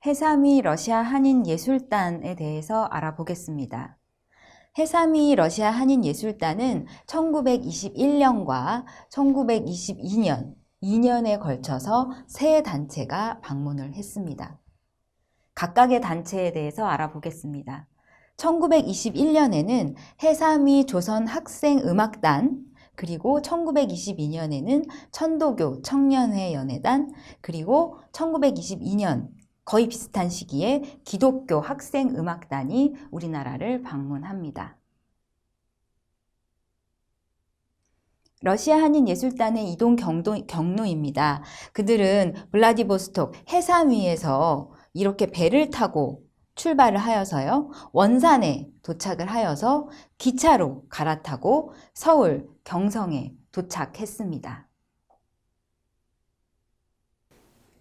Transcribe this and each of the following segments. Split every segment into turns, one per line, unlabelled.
해삼이 러시아 한인 예술단에 대해서 알아보겠습니다. 해삼이 러시아 한인 예술단은 1921년과 1922년, 2년에 걸쳐서 세 단체가 방문을 했습니다. 각각의 단체에 대해서 알아보겠습니다. 1921년에는 해삼이 조선학생음악단, 그리고 1922년에는 천도교 청년회 연회단, 그리고 1922년 거의 비슷한 시기에 기독교 학생음악단이 우리나라를 방문합니다. 러시아 한인 예술단의 이동 경로입니다. 그들은 블라디보스톡 해삼 위에서 이렇게 배를 타고 출발을 하여서요, 원산에 도착을 하여서 기차로 갈아타고 서울 경성에 도착했습니다.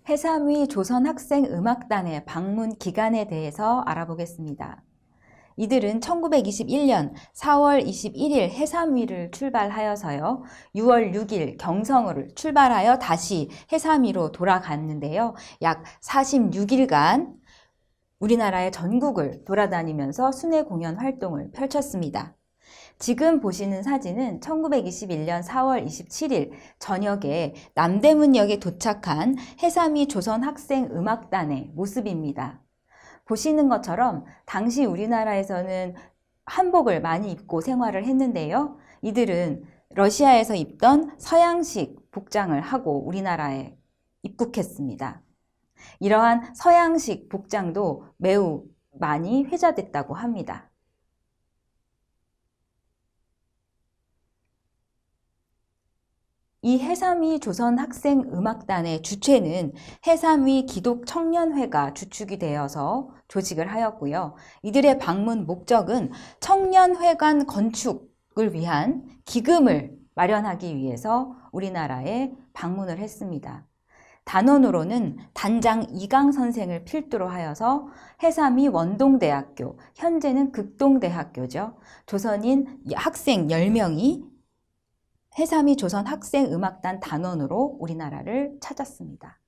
해삼위 조선학생음악단의 방문 기간에 대해서 알아보겠습니다. 이들은 1921년 4월 21일 해삼위를 출발하여서요, 6월 6일 경성을 출발하여 다시 해삼위로 돌아갔는데요. 약 46일간 우리나라의 전국을 돌아다니면서 순회 공연 활동을 펼쳤습니다. 지금 보시는 사진은 1921년 4월 27일 저녁에 남대문역에 도착한 해삼위 조선학생음악단의 모습입니다. 보시는 것처럼 당시 우리나라에서는 한복을 많이 입고 생활을 했는데요. 이들은 러시아에서 입던 서양식 복장을 하고 우리나라에 입국했습니다. 이러한 서양식 복장도 매우 많이 회자됐다고 합니다. 이 해삼위 조선학생음악단의 주최는 해삼위 기독청년회가 주축이 되어서 조직을 하였고요. 이들의 방문 목적은 청년회관 건축을 위한 기금을 마련하기 위해서 우리나라에 방문을 했습니다. 단원으로는 단장 이강 선생을 필두로 하여서 해삼위 원동대학교, 현재는 극동대학교죠. 조선인 학생 10명이 해삼위 조선학생음악단 단원으로 우리나라를 찾았습니다.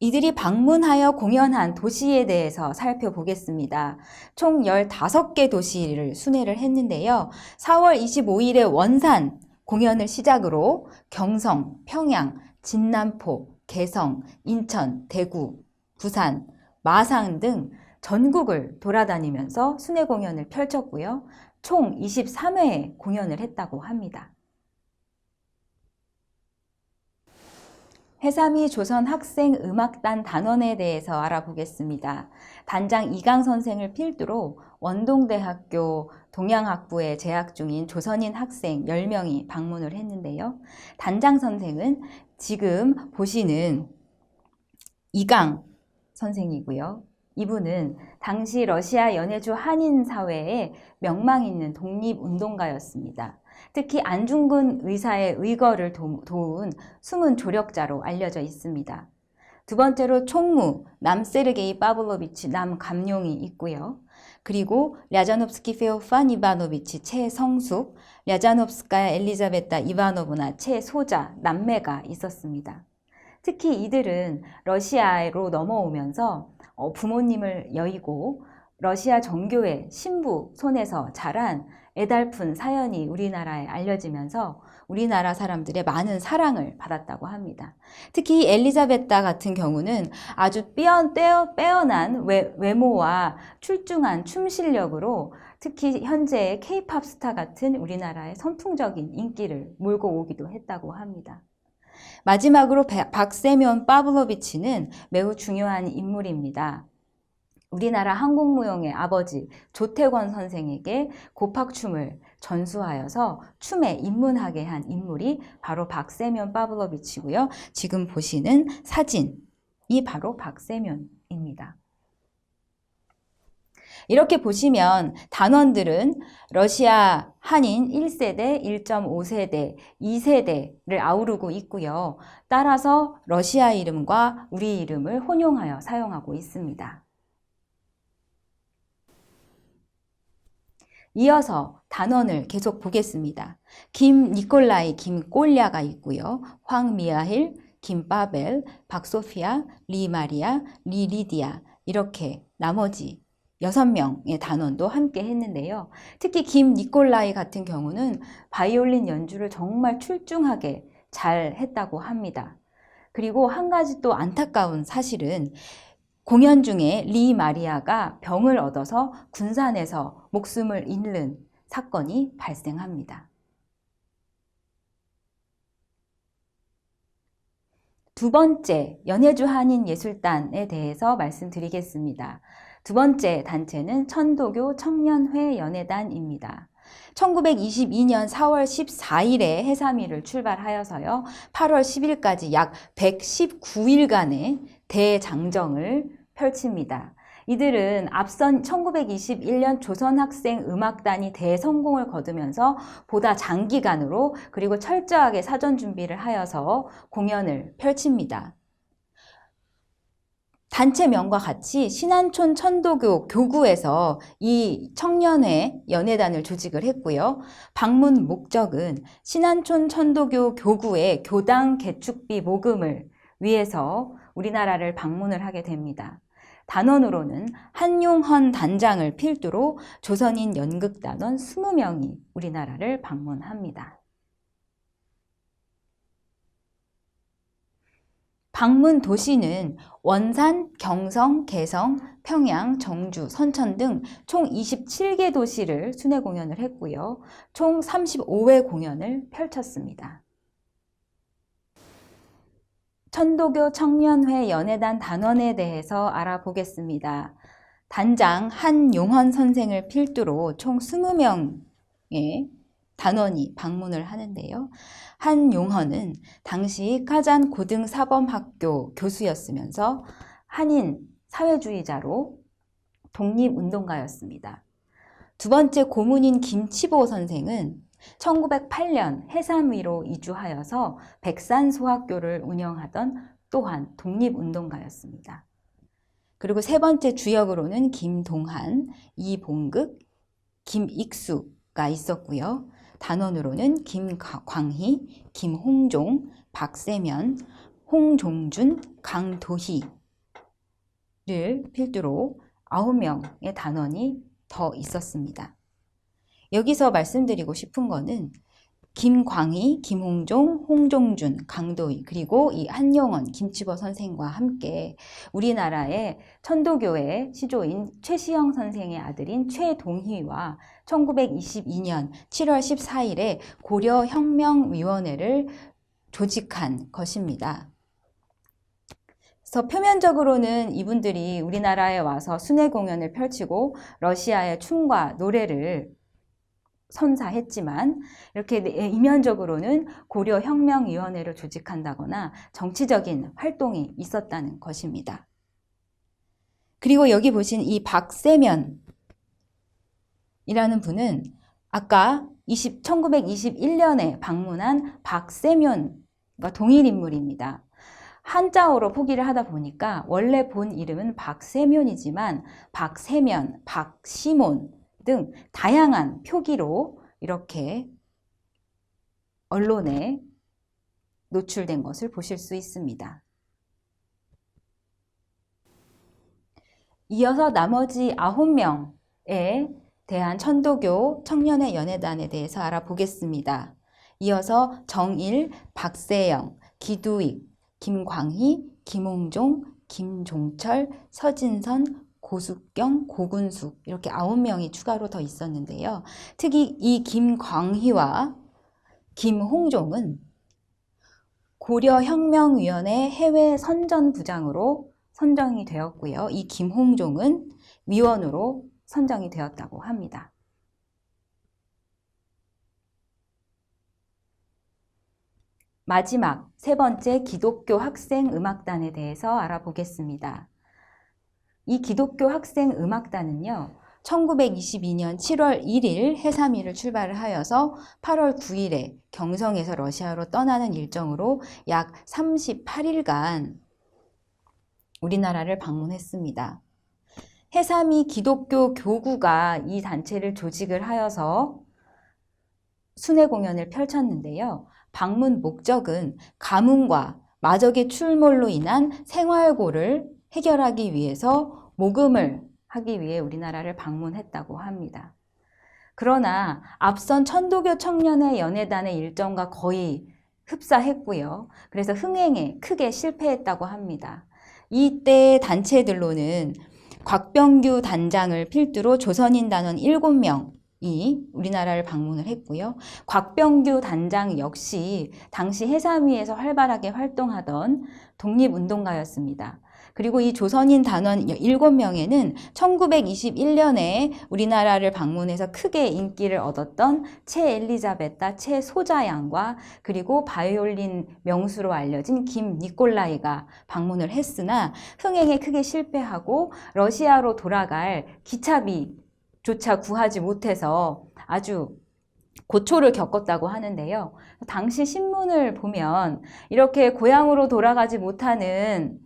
이들이 방문하여 공연한 도시에 대해서 살펴보겠습니다. 총 15개 도시를 순회를 했는데요. 4월 25일에 원산 공연을 시작으로 경성, 평양, 진남포, 개성, 인천, 대구, 부산, 마산 등 전국을 돌아다니면서 순회 공연을 펼쳤고요. 총 23회의 공연을 했다고 합니다. 해삼위 조선학생음악단 단원에 대해서 알아보겠습니다. 단장 이강 선생을 필두로 원동대학교 동양학부에 재학 중인 조선인 학생 10명이 방문을 했는데요. 단장 선생은 지금 보시는 이강 선생이고요. 이분은 당시 러시아 연해주 한인 사회에 명망 있는 독립운동가였습니다. 특히 안중근 의사의 의거를 도운 숨은 조력자로 알려져 있습니다. 두 번째로 총무 남세르게이 파블로비치 남감룡이 있고요. 그리고 랴자노프스키 페오판 이바노비치 최성숙, 랴자노프스카야 엘리자베타 이바노브나 최소자 남매가 있었습니다. 특히 이들은 러시아로 넘어오면서 부모님을 여의고 러시아 정교회 신부 손에서 자란 애달픈 사연이 우리나라에 알려지면서 우리나라 사람들의 많은 사랑을 받았다고 합니다. 특히 엘리자베타 같은 경우는 아주 빼어난 외모와 출중한 춤 실력으로 특히 현재의 K-팝 스타 같은 우리나라의 선풍적인 인기를 몰고 오기도 했다고 합니다. 마지막으로 박세면 파블로비치는 매우 중요한 인물입니다. 우리나라 한국무용의 아버지 조태권 선생에게 고팍춤을 전수하여서 춤에 입문하게 한 인물이 바로 박세면 파블로비치고요. 지금 보시는 사진이 바로 박세면입니다. 이렇게 보시면 단원들은 러시아 한인 1세대, 1.5세대, 2세대를 아우르고 있고요. 따라서 러시아 이름과 우리 이름을 혼용하여 사용하고 있습니다. 이어서 단원을 계속 보겠습니다. 김 니콜라이, 김 꼴랴가 있고요. 황 미하일, 김 파벨, 박소피아, 리 마리아, 리 리디아 이렇게 나머지 6명의 단원도 함께 했는데요. 특히 김 니콜라이 같은 경우는 바이올린 연주를 정말 출중하게 잘 했다고 합니다. 그리고 한 가지 또 안타까운 사실은 공연 중에 리 마리아가 병을 얻어서 군산에서 목숨을 잃는 사건이 발생합니다. 두 번째, 연해주 한인예술단에 대해서 말씀드리겠습니다. 두 번째 단체는 천도교 청년회 연회단입니다. 1922년 4월 14일에 해삼일을 출발하여서요. 8월 10일까지 약 119일간의 대장정을 펼칩니다. 이들은 앞선 1921년 조선학생음악단이 대성공을 거두면서 보다 장기간으로 그리고 철저하게 사전 준비를 하여서 공연을 펼칩니다. 단체명과 같이 신안촌 천도교 교구에서 이 청년회 연회단을 조직을 했고요. 방문 목적은 신안촌 천도교 교구의 교당 개축비 모금을 위해서 우리나라를 방문을 하게 됩니다. 단원으로는 한용헌 단장을 필두로 조선인 연극단원 20명이 우리나라를 방문합니다. 방문 도시는 원산, 경성, 개성, 평양, 정주, 선천 등 총 27개 도시를 순회 공연을 했고요. 총 35회 공연을 펼쳤습니다. 천도교 청년회 연회단 단원에 대해서 알아보겠습니다. 단장 한용헌 선생을 필두로 총 20명의 단원이 방문을 하는데요. 한용헌은 당시 카잔 고등사범학교 교수였으면서 한인 사회주의자로 독립운동가였습니다. 두 번째 고문인 김치보 선생은 1908년 해삼위로 이주하여서 백산소학교를 운영하던 또한 독립운동가였습니다. 그리고 세 번째 주역으로는 김동한, 이봉극, 김익수가 있었고요. 단원으로는 김광희, 김홍종, 박세면, 홍종준, 강도희를 필두로 9명의 단원이 더 있었습니다. 여기서 말씀드리고 싶은 거는 김광희, 김홍종, 홍종준, 강도희 그리고 이 한용헌, 김치보 선생과 함께 우리나라의 천도교의 시조인 최시영 선생의 아들인 최동희와 1922년 7월 14일에 고려혁명위원회를 조직한 것입니다. 그래서 표면적으로는 이분들이 우리나라에 와서 순회 공연을 펼치고 러시아의 춤과 노래를 선사했지만 이렇게 이면적으로는 고려혁명위원회를 조직한다거나 정치적인 활동이 있었다는 것입니다. 그리고 여기 보신 이 박세면이라는 분은 아까 1921년에 방문한 박세면과 동일 인물입니다. 한자어로 포기를 하다 보니까 원래 본 이름은 박세면이지만 박세면, 박시몬 등 다양한 표기로 이렇게 언론에 노출된 것을 보실 수 있습니다. 이어서 나머지 9명에 대한 천도교 청년회 연회단에 대해서 알아보겠습니다. 이어서 정일, 박세영, 기두익, 김광희, 김홍종, 김종철, 서진선, 고숙경, 고군숙 이렇게 9명이 추가로 더 있었는데요. 특히 이 김광희와 김홍종은 고려혁명위원회 해외 선전부장으로 선정이 되었고요. 이 김홍종은 위원으로 선정이 되었다고 합니다. 마지막 세 번째 기독교 학생 음악단에 대해서 알아보겠습니다. 이 기독교 학생 음악단은요, 1922년 7월 1일 해삼일을 출발을 하여서 8월 9일에 경성에서 러시아로 떠나는 일정으로 약 38일간 우리나라를 방문했습니다. 해삼이 기독교 교구가 이 단체를 조직을 하여서 순회 공연을 펼쳤는데요. 방문 목적은 가뭄과 마적의 출몰로 인한 생활고를 해결하기 위해서 모금을 하기 위해 우리나라를 방문했다고 합니다. 그러나 앞선 천도교 청년의 연회단의 일정과 거의 흡사했고요. 그래서 흥행에 크게 실패했다고 합니다. 이때 단체들로는 곽병규 단장을 필두로 조선인 단원 7명이 우리나라를 방문을 했고요. 곽병규 단장 역시 당시 해삼위에서 활발하게 활동하던 독립운동가였습니다. 그리고 이 조선인 단원 7명에는 1921년에 우리나라를 방문해서 크게 인기를 얻었던 채 엘리자베타, 채 소자양과 그리고 바이올린 명수로 알려진 김 니콜라이가 방문을 했으나 흥행에 크게 실패하고 러시아로 돌아갈 기차비조차 구하지 못해서 아주 고초를 겪었다고 하는데요. 당시 신문을 보면 이렇게 고향으로 돌아가지 못하는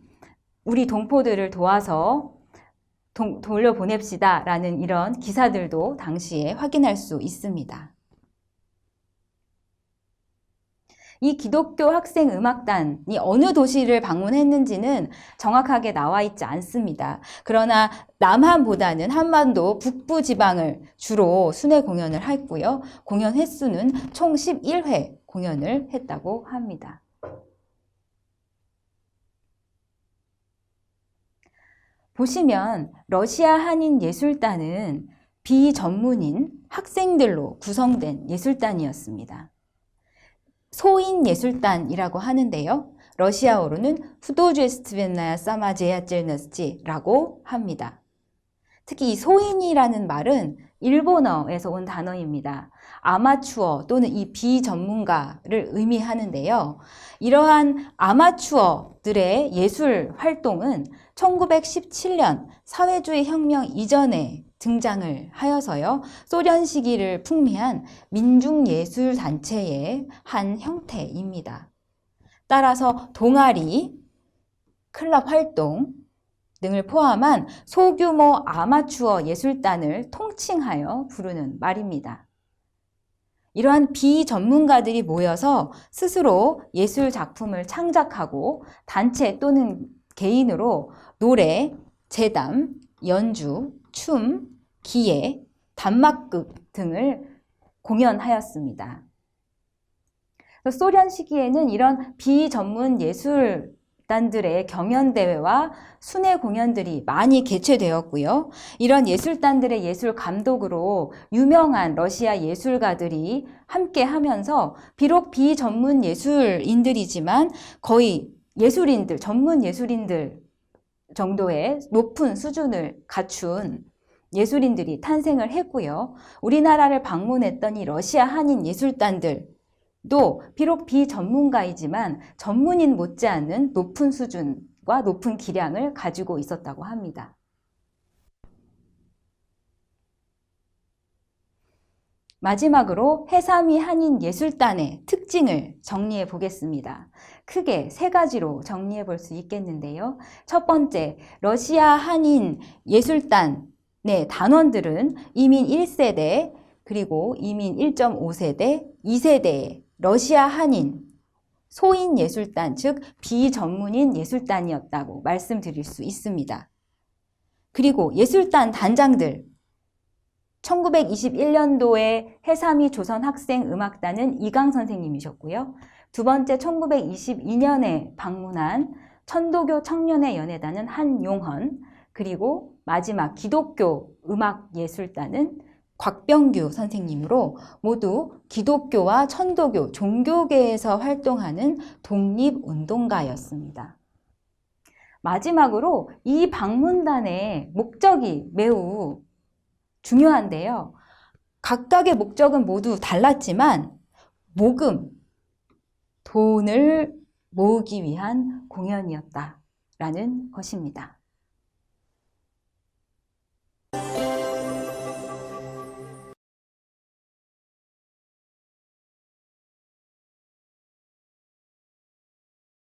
우리 동포들을 도와서 돌려보냅시다 라는 이런 기사들도 당시에 확인할 수 있습니다. 이 기독교 학생 음악단이 어느 도시를 방문했는지는 정확하게 나와 있지 않습니다. 그러나 남한보다는 한반도 북부 지방을 주로 순회 공연을 했고요. 공연 횟수는 총 11회 공연을 했다고 합니다. 보시면 러시아 한인 예술단은 비전문인 학생들로 구성된 예술단이었습니다. 소인 예술단이라고 하는데요. 러시아어로는 후도제스트벤나야 사마제야젤너스지라고 합니다. 특히 이 소인이라는 말은 일본어에서 온 단어입니다. 아마추어 또는 이 비전문가를 의미하는데요. 이러한 아마추어들의 예술 활동은 1917년 사회주의 혁명 이전에 등장을 하여서요. 소련 시기를 풍미한 민중예술단체의 한 형태입니다. 따라서 동아리, 클럽 활동 등을 포함한 소규모 아마추어 예술단을 통칭하여 부르는 말입니다. 이러한 비전문가들이 모여서 스스로 예술 작품을 창작하고 단체 또는 개인으로 노래, 재담, 연주, 춤, 기예, 단막극 등을 공연하였습니다. 소련 시기에는 이런 비전문 예술단들의 경연대회와 순회 공연들이 많이 개최되었고요. 이런 예술단들의 예술 감독으로 유명한 러시아 예술가들이 함께 하면서 비록 비전문 예술인들이지만 거의 예술인들, 전문 예술인들 정도의 높은 수준을 갖춘 예술인들이 탄생을 했고요. 우리나라를 방문했던 이 러시아 한인 예술단들도 비록 비전문가이지만 전문인 못지않은 높은 수준과 높은 기량을 가지고 있었다고 합니다. 마지막으로 해삼위 한인 예술단의 특징을 정리해 보겠습니다. 크게 세 가지로 정리해 볼 수 있겠는데요. 첫 번째, 러시아 한인 예술단의 단원들은 이민 1세대 그리고 이민 1.5세대, 2세대의 러시아 한인 소인 예술단, 즉 비전문인 예술단이었다고 말씀드릴 수 있습니다. 그리고 예술단 단장들, 1921년도에 해삼위 조선학생음악단은 이강 선생님이셨고요. 두 번째 1922년에 방문한 천도교 청년의 연회단은 한용헌, 그리고 마지막 기독교 음악예술단은 곽병규 선생님으로 모두 기독교와 천도교, 종교계에서 활동하는 독립운동가였습니다. 마지막으로 이 방문단의 목적이 매우 중요한데요. 각각의 목적은 모두 달랐지만 모금, 돈을 모으기 위한 공연이었다라는 것입니다.